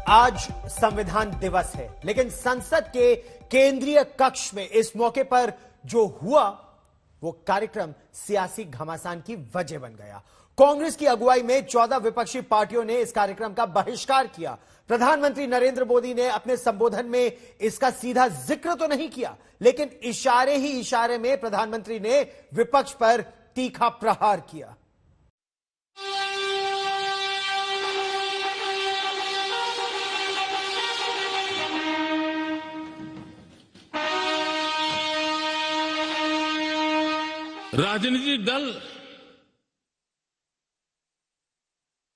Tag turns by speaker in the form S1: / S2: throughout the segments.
S1: आज संविधान दिवस है, लेकिन संसद के केंद्रीय कक्ष में इस मौके पर जो हुआ वो कार्यक्रम सियासी घमासान की वजह बन गया। कांग्रेस की अगुवाई में 14 विपक्षी पार्टियों ने इस कार्यक्रम का बहिष्कार किया। प्रधानमंत्री नरेंद्र मोदी ने अपने संबोधन में इसका सीधा जिक्र तो नहीं किया, लेकिन इशारे ही इशारे में प्रधानमंत्री ने विपक्ष पर तीखा प्रहार किया।
S2: राजनीतिक दल,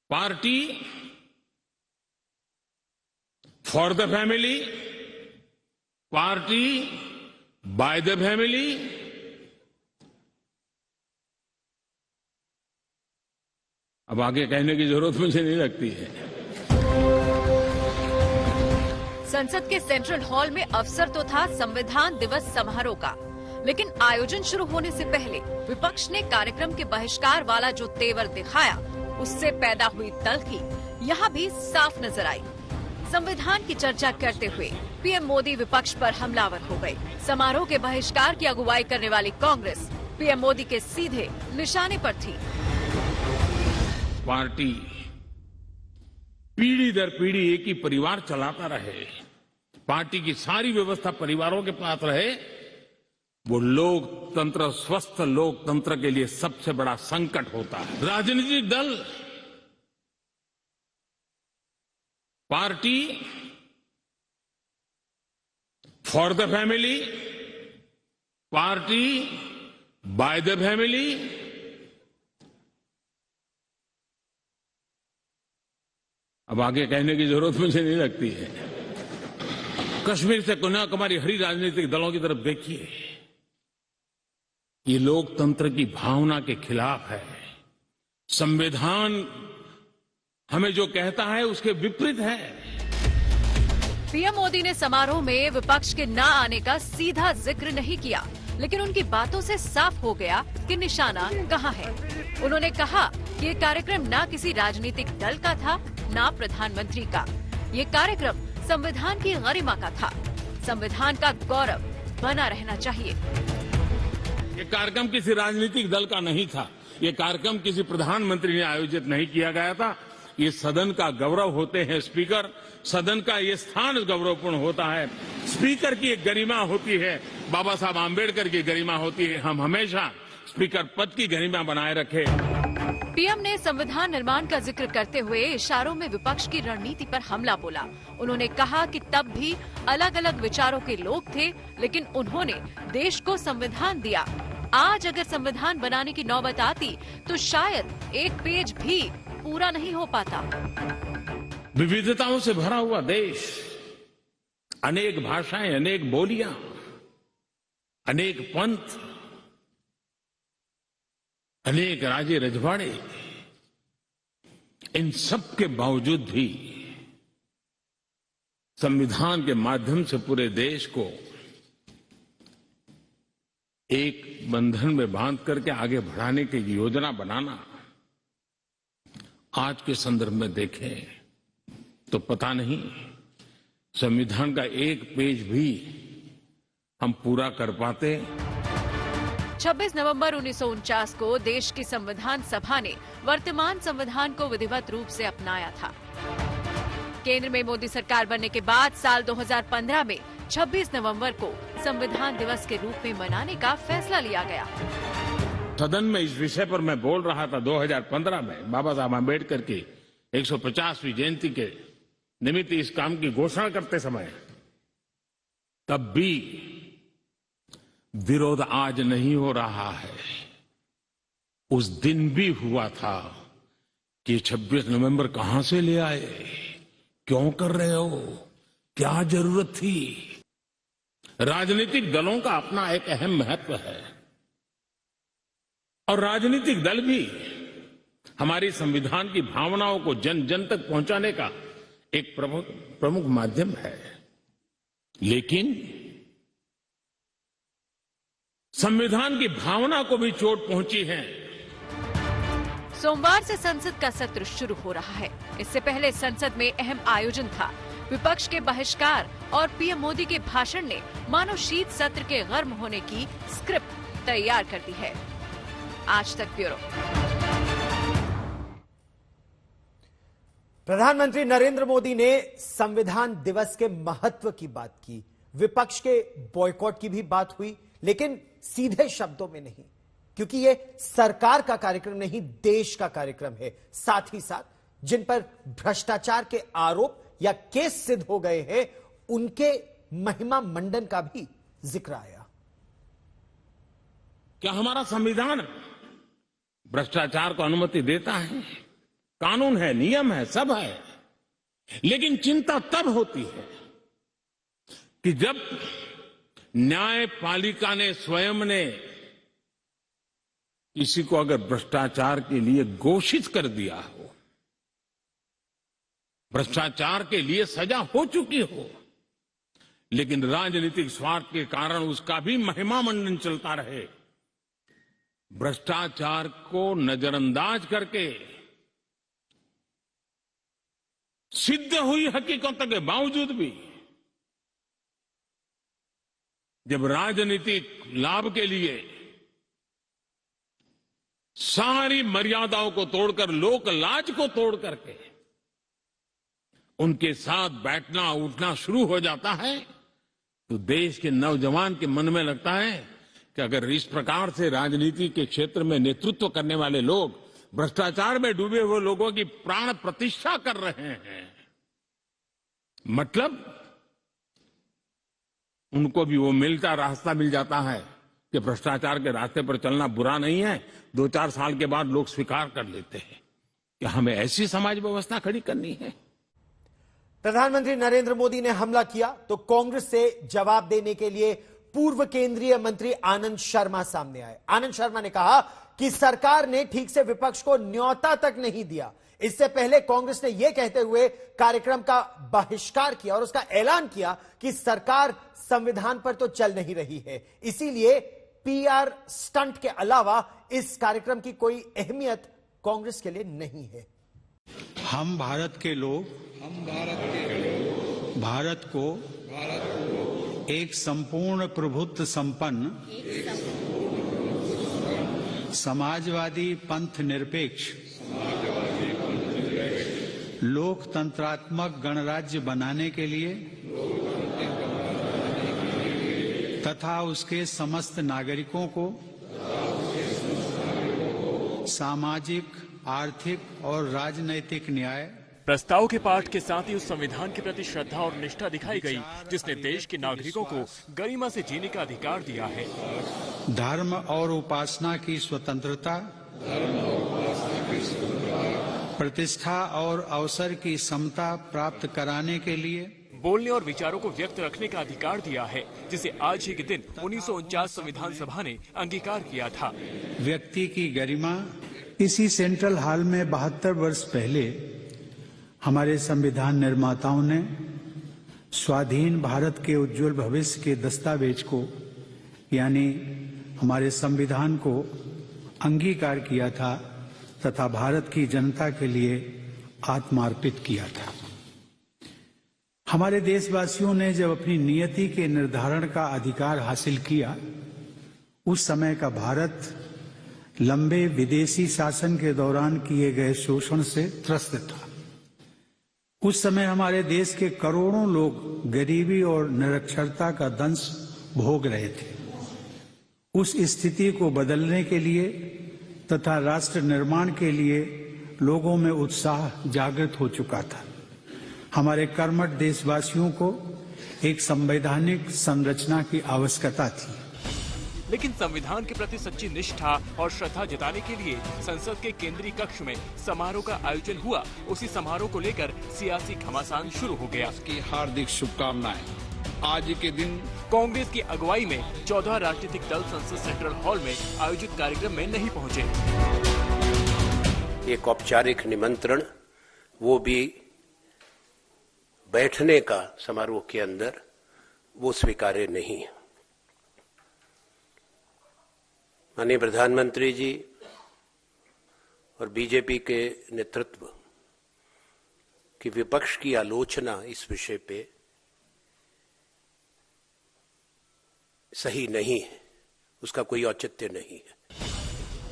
S2: party for the family, party by the family, अब आगे कहने की जरूरत मुझे नहीं लगती है।
S3: संसद के सेंट्रल हॉल में अवसर तो था संविधान दिवस समारोह का, लेकिन आयोजन शुरू होने से पहले विपक्ष ने कार्यक्रम के बहिष्कार वाला जो तेवर दिखाया, उससे पैदा हुई तल्खी यहाँ भी साफ नजर आई। संविधान की चर्चा करते हुए पीएम मोदी विपक्ष पर हमलावर हो गए। समारोह के बहिष्कार की अगुवाई करने वाली कांग्रेस पीएम मोदी के सीधे निशाने पर थी।
S2: पार्टी पीढ़ी दर पीढ़ी एक ही परिवार चलाता रहे, पार्टी की सारी व्यवस्था परिवारों के पास रहे, वो लोकतंत्र, स्वस्थ लोकतंत्र के लिए सबसे बड़ा संकट होता है। राजनीतिक दल, party for the family, party by the family, अब आगे कहने की जरूरत मुझे नहीं लगती है। कश्मीर से कन्याकुमारी हरी राजनीतिक दलों की तरफ देखिए, ये लोकतंत्र की भावना के खिलाफ है। संविधान हमें जो कहता है उसके विपरीत है।
S3: पीएम मोदी ने समारोह में विपक्ष के न आने का सीधा जिक्र नहीं किया, लेकिन उनकी बातों से साफ हो गया कि निशाना कहाँ है। उन्होंने कहा कि ये कार्यक्रम न किसी राजनीतिक दल का था, न प्रधानमंत्री का। ये कार्यक्रम संविधान की गरिमा का था। संविधान का गौरव बना रहना चाहिए।
S2: ये कार्यक्रम किसी राजनीतिक दल का नहीं था। ये कार्यक्रम किसी प्रधानमंत्री ने आयोजित नहीं किया गया था। ये सदन का गौरव होते हैं स्पीकर, सदन का ये स्थान गौरवपूर्ण होता है। स्पीकर की एक गरिमा होती है, बाबा साहब आम्बेडकर की गरिमा होती है। हम हमेशा स्पीकर पद की गरिमा बनाए रखे।
S3: पीएम ने संविधान निर्माण का जिक्र करते हुए इशारों में विपक्ष की रणनीति पर हमला बोला। उन्होंने कहा कि तब भी अलग अलग विचारों के लोग थे, लेकिन उन्होंने देश को संविधान दिया। आज अगर संविधान बनाने की नौबत आती तो शायद एक पेज भी पूरा नहीं हो पाता।
S2: विविधताओं से भरा हुआ देश, अनेक भाषाएं, अनेक बोलियां, अनेक पंथ, अनेक राजे रजवाड़े, इन सब के बावजूद भी संविधान के माध्यम से पूरे देश को एक बंधन में बांध करके आगे बढ़ाने की योजना बनाना, आज के संदर्भ में देखें तो पता नहीं संविधान का एक पेज भी हम पूरा कर पाते।
S3: 26 नवंबर 1949 को देश की संविधान सभा ने वर्तमान संविधान को विधिवत रूप से अपनाया था। केंद्र में मोदी सरकार बनने के बाद साल 2015 में 26 नवंबर को संविधान दिवस के रूप में मनाने का फैसला लिया गया।
S2: सदन में इस विषय पर मैं बोल रहा था 2015 में, बाबा साहब आम्बेडकर की 150वीं जयंती के निमित्त इस काम की घोषणा करते समय। तब भी विरोध आज नहीं हो रहा है, उस दिन भी हुआ था कि 26 नवंबर कहां से ले आए, क्यों कर रहे हो, क्या जरूरत थी। राजनीतिक दलों का अपना एक अहम महत्व है और राजनीतिक दल भी हमारी संविधान की भावनाओं को जन जन तक पहुंचाने का एक प्रमुख माध्यम है। लेकिन संविधान की भावना को भी चोट पहुंची है।
S3: सोमवार से संसद का सत्र शुरू हो रहा है। इससे पहले संसद में अहम आयोजन था। विपक्ष के बहिष्कार और पीएम मोदी के भाषण ने मानो शीत सत्र के गर्म होने की स्क्रिप्ट तैयार कर दी है। आज तक ब्यूरो।
S1: प्रधानमंत्री नरेंद्र मोदी ने संविधान दिवस के महत्व की बात की। विपक्ष के बॉयकॉट की भी बात हुई, लेकिन सीधे शब्दों में नहीं, क्योंकि ये सरकार का कार्यक्रम नहीं, देश का कार्यक्रम है। साथ ही साथ जिन पर भ्रष्टाचार के आरोप या केस सिद्ध हो गए हैं, उनके महिमा मंडन का भी जिक्र आया।
S2: क्या हमारा संविधान भ्रष्टाचार को अनुमति देता है? कानून है, नियम है, सब है, लेकिन चिंता तब होती है कि जब न्यायपालिका ने स्वयं ने किसी को अगर भ्रष्टाचार के लिए घोषित कर दिया हो, भ्रष्टाचार के लिए सजा हो चुकी हो, लेकिन राजनीतिक स्वार्थ के कारण उसका भी महिमा मंडन चलता रहे, भ्रष्टाचार को नजरअंदाज करके सिद्ध हुई हकीकतों के बावजूद भी जब राजनीतिक लाभ के लिए सारी मर्यादाओं को तोड़कर, लोक लाज को तोड़ करके उनके साथ बैठना उठना शुरू हो जाता है, तो देश के नौजवान के मन में लगता है कि अगर इस प्रकार से राजनीति के क्षेत्र में नेतृत्व करने वाले लोग भ्रष्टाचार में डूबे हुए लोगों की प्राण प्रतिष्ठा कर रहे हैं, मतलब उनको भी वो रास्ता मिल जाता है कि भ्रष्टाचार के रास्ते पर चलना बुरा नहीं है। 2-4 साल के बाद लोग स्वीकार कर लेते हैं कि हमें ऐसी समाज व्यवस्था खड़ी करनी है।
S1: प्रधानमंत्री नरेंद्र मोदी ने हमला किया तो कांग्रेस से जवाब देने के लिए पूर्व केंद्रीय मंत्री आनंद शर्मा सामने आए। आनंद शर्मा ने कहा कि सरकार ने ठीक से विपक्ष को न्योता तक नहीं दिया। इससे पहले कांग्रेस ने यह कहते हुए कार्यक्रम का बहिष्कार किया और उसका ऐलान किया कि सरकार संविधान पर तो चल नहीं रही है, इसीलिए पीआर स्टंट के अलावा इस कार्यक्रम की कोई अहमियत कांग्रेस के लिए नहीं है।
S4: हम भारत के लोग भारत को एक संपूर्ण प्रभुत्व संपन्न समाजवादी पंथ निरपेक्ष लोकतंत्रात्मक गणराज्य बनाने के लिए तथा उसके समस्त नागरिकों को सामाजिक, आर्थिक और राजनैतिक न्याय।
S5: प्रस्ताव के पाठ के साथ ही उस संविधान के प्रति श्रद्धा और निष्ठा दिखाई गई जिसने देश के नागरिकों को गरिमा से जीने का अधिकार दिया है।
S4: धर्म और उपासना की स्वतंत्रता, प्रतिष्ठा और अवसर की समता प्राप्त कराने के लिए
S5: बोलने और विचारों को व्यक्त रखने का अधिकार दिया है, जिसे आज ही के दिन 1949 संविधान सभा ने अंगीकार किया था।
S4: व्यक्ति की गरिमा। इसी सेंट्रल हॉल में 72 वर्ष पहले हमारे संविधान निर्माताओं ने स्वाधीन भारत के उज्जवल भविष्य के दस्तावेज को, यानी हमारे संविधान को अंगीकार किया था तथा भारत की जनता के लिए आत्मार्पित किया था। हमारे देशवासियों ने जब अपनी नियति के निर्धारण का अधिकार हासिल किया, उस समय का भारत लंबे विदेशी शासन के दौरान किए गए शोषण से त्रस्त था। उस समय हमारे देश के करोड़ों लोग गरीबी और निरक्षरता का दंश भोग रहे थे। उस स्थिति को बदलने के लिए तथा राष्ट्र निर्माण के लिए लोगों में उत्साह जागृत हो चुका था। हमारे कर्मठ देशवासियों को एक संवैधानिक संरचना की आवश्यकता थी।
S5: लेकिन संविधान के प्रति सच्ची निष्ठा और श्रद्धा जताने के लिए संसद के केंद्रीय कक्ष में समारोह का आयोजन हुआ। उसी समारोह को लेकर सियासी घमासान शुरू हो गया।
S6: की हार्दिक शुभकामनाएं। आज के दिन
S5: कांग्रेस की अगुवाई में 14 राजनीतिक दल संसद सेंट्रल हॉल में आयोजित कार्यक्रम में नहीं पहुंचे।
S7: एक औपचारिक निमंत्रण, वो भी बैठने का समारोह के अंदर, वो स्वीकार्य नहीं है। माननीय प्रधानमंत्री जी और बीजेपी के नेतृत्व की विपक्ष की आलोचना इस विषय पे सही नहीं है, उसका कोई औचित्य नहीं है।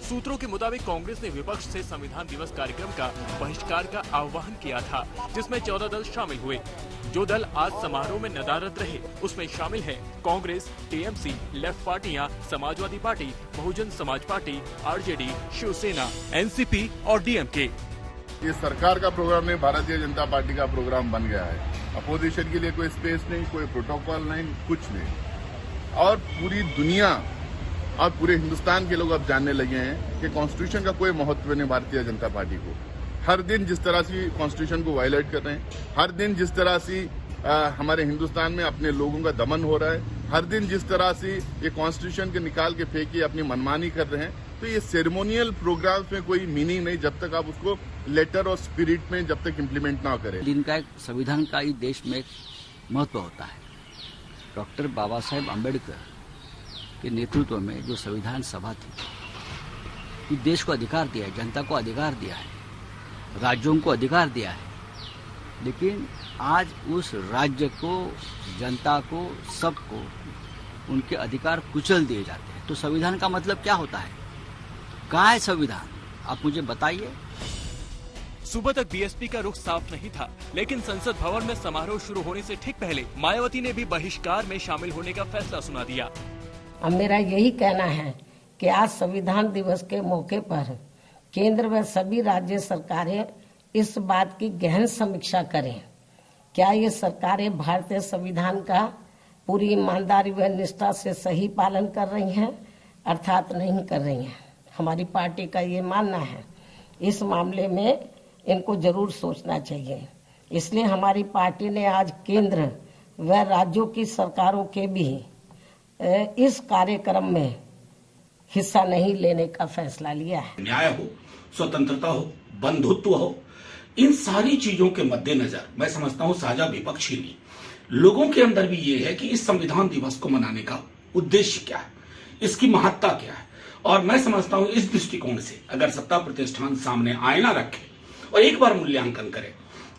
S5: सूत्रों के मुताबिक कांग्रेस ने विपक्ष से संविधान दिवस कार्यक्रम का बहिष्कार का आह्वान किया था, जिसमें 14 दल शामिल हुए। जो दल आज समारोह में नदारद रहे उसमें शामिल है कांग्रेस, टीएमसी, लेफ्ट पार्टियां, Samajwadi party, Bahujan Samaj party, RJD, Shiv Sena, NCP और डीएमके।
S8: ये सरकार का प्रोग्राम नहीं, भारतीय जनता पार्टी का प्रोग्राम बन गया है। अपोजिशन के लिए कोई स्पेस नहीं, कोई प्रोटोकॉल नहीं, कुछ नहीं। और पूरी दुनिया और पूरे हिंदुस्तान के लोग अब जानने लगे हैं कि कॉन्स्टिट्यूशन का कोई महत्व नहीं भारतीय जनता पार्टी को। हर दिन जिस तरह से कॉन्स्टिट्यूशन को वायलेट कर रहे हैं, हर दिन जिस तरह से हमारे हिंदुस्तान में अपने लोगों का दमन हो रहा है, हर दिन जिस तरह से ये कॉन्स्टिट्यूशन के निकाल के फेंके अपनी मनमानी कर रहे हैं, तो ये सेरेमोनियल प्रोग्राम्स में कोई मीनिंग नहीं जब तक आप उसको लेटर और स्पिरिट में जब तक इम्प्लीमेंट ना करें।
S9: दिन का संविधान का ही देश में महत्व होता है। डॉक्टर बाबा साहेब अम्बेडकर के नेतृत्व में जो संविधान सभा थी, देश को अधिकार दिया है, जनता को अधिकार दिया है, राज्यों को अधिकार दिया है, लेकिन आज उस राज्य को, जनता को, सबको उनके अधिकार कुचल दिए जाते हैं। तो संविधान का मतलब क्या होता है? कहाँ है संविधान? आप मुझे बताइए।
S5: सुबह तक बीएसपी का रुख साफ नहीं था, लेकिन संसद भवन में समारोह शुरू होने से ठीक पहले मायावती ने भी बहिष्कार में शामिल होने का फैसला सुना दिया।
S10: अब मेरा यही कहना है कि आज संविधान दिवस के मौके पर केंद्र व सभी राज्य सरकारें इस बात की गहन समीक्षा करें, क्या ये सरकारें भारतीय संविधान का पूरी ईमानदारी व निष्ठा से सही पालन कर रही हैं अर्थात नहीं कर रही हैं। हमारी पार्टी का ये मानना है, इस मामले में इनको जरूर सोचना चाहिए। इसलिए हमारी पार्टी ने आज केंद्र व राज्यों की सरकारों के भी इस कार्यक्रम में हिस्सा नहीं लेने का फैसला लिया है।
S11: न्याय हो, स्वतंत्रता हो, बंधुत्व हो, इन सारी चीजों के मद्देनजर मैं समझता हूं साझा विपक्ष ही नहीं, लोगों के अंदर भी ये है कि इस संविधान दिवस को मनाने का उद्देश्य क्या है, इसकी महत्ता क्या है। और मैं समझता हूं इस दृष्टिकोण से अगर सत्ता प्रतिष्ठान सामने आईना रखे और एक बार मूल्यांकन करे,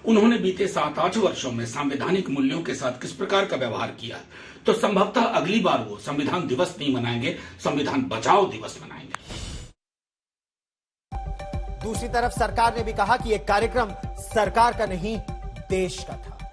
S11: उन्होंने बीते 7-8 वर्षों में संवैधानिक मूल्यों के साथ किस प्रकार का व्यवहार किया, तो संभवतः अगली बार वो संविधान दिवस नहीं मनाएंगे, संविधान बचाओ दिवस मनाएंगे।
S1: दूसरी तरफ सरकार ने भी कहा कि यह कार्यक्रम सरकार का नहीं, देश का था।